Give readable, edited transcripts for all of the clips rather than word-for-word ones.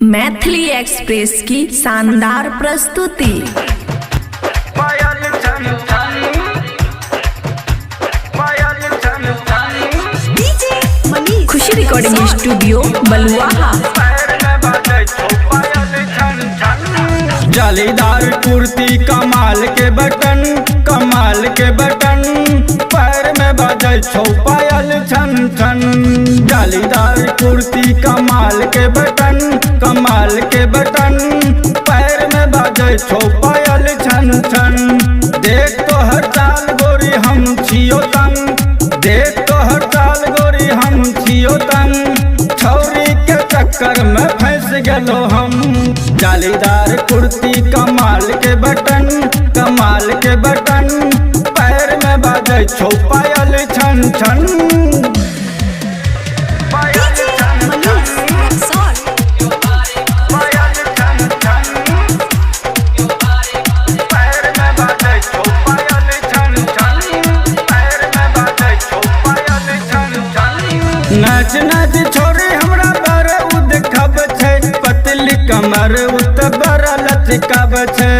Maithili express की शानदार प्रस्तुति। खुशी रिकॉर्डिंग स्टूडियो बलुआहा। जालीदार कुर्ती कमाल के बटन पैर में बाजे छो पायल छन छन। जालीदार कुर्ती कमाल के बटन पैर में बाजे छो पायल छन छन। देख तो हर चाल गोरी हम छियो तंग, देख तो हर चाल गोरी हम छियो तंग। छौरी के चक्कर में फंस गेलो हम। जालीदार कुर्ती कमाल के बटन पैर में बाजे छो पायल छन छन। नाच नाच छोरी हमरा बड़ा उदखब छै, पतली कमर उत बड़ा लचकाब छै।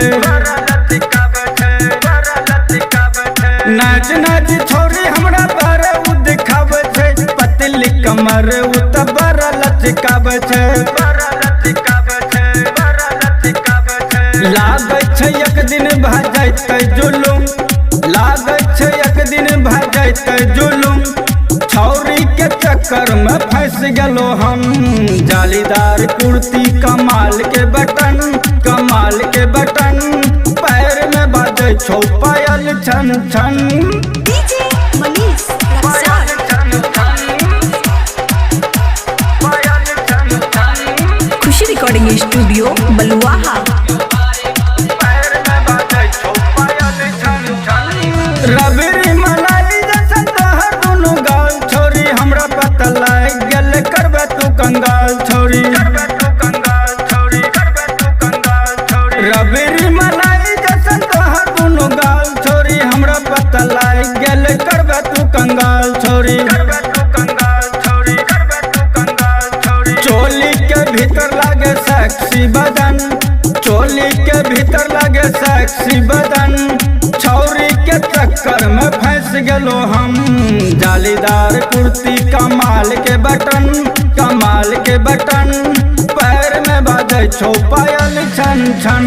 नाच नाच छोरी हमरा बड़ा उदखब छै, पतली कमर उत बड़ा लचकाब छै। लागै छै एक दिन भऽ जैतै जुलुम, लागै छै एक दिन भऽ जैतै जुलुम। छौरी के चक्कर में फंस गेलो हम। जालीदार कुर्ती कमाल के बटन पैर में बाजे छो पायल छन छन। खुशी रिकॉर्डिंग स्टूडियो बलुआहा। रबड़ी मलाई जैसन तोहर दुनु गाल छोरी, हमरा पता लग गेल करबे तू कंगाल छोरी। रबड़ी मलाई जैसन तोहर दुनु गाल छोरी, हमरा पता लग गेल करबे तू कंगाल छोरी। चोली के भीतर लागे सेक्सी बदन, चोली के भीतर लागे सेक्सी बदन। छौरी के चक्कर में फंस गेलो हम। जालीदार कुर्ती कमाल के बटन पैर में बाजे छो पायल छन छन।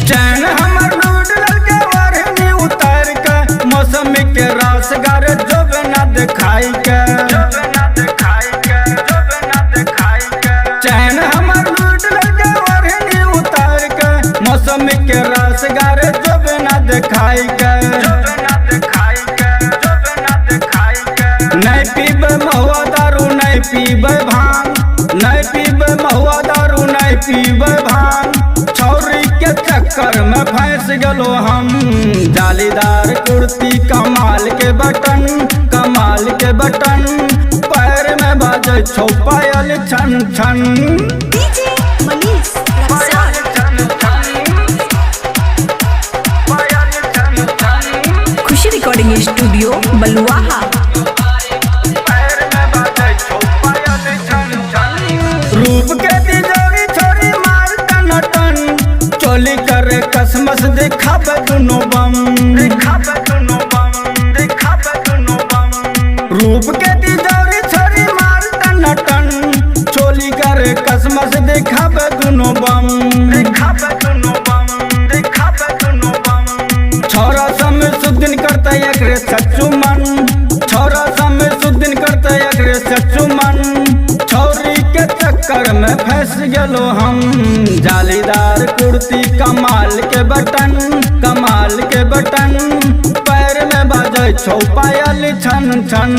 चैन हमर लूट लगे वरनी उतार के, मौसमी के रास गारे जोब न दिखाई के। चैन हमर लूट लगे वरनी उतार के, मौसमी के रास गारे जोब न दिखाई के। नहीं पीबे महुआ दारू नहीं पीबे भांग, नहीं पीबे महुआ दारू नहीं पीबे भांग। छौरी के चक्कर में फंस गेलो हम। जालीदार कुर्ती कमाल के बटन पैर में बाजे छो पायल छन छन। खुशी रिकॉर्डिंग स्टूडियो बलुआहा। रूप के तिजोरी छोरी मार टन टन, चोली करे कसमस दिखाबे दुनो बम। रूप के तिजोरी छोरी मार टन टन, चोली करे कसमस दिखाबे दुनो बम। छोरा समय सुदिन करते एकरे सच्चू मन, छोरा समय सुदिन करते एकरे सच्चू मन। छौरी के चक्कर में फंस गेलो हम। जालीदार कुर्ती कमाल के बटन पैर में बाजे छो पायल छन छन।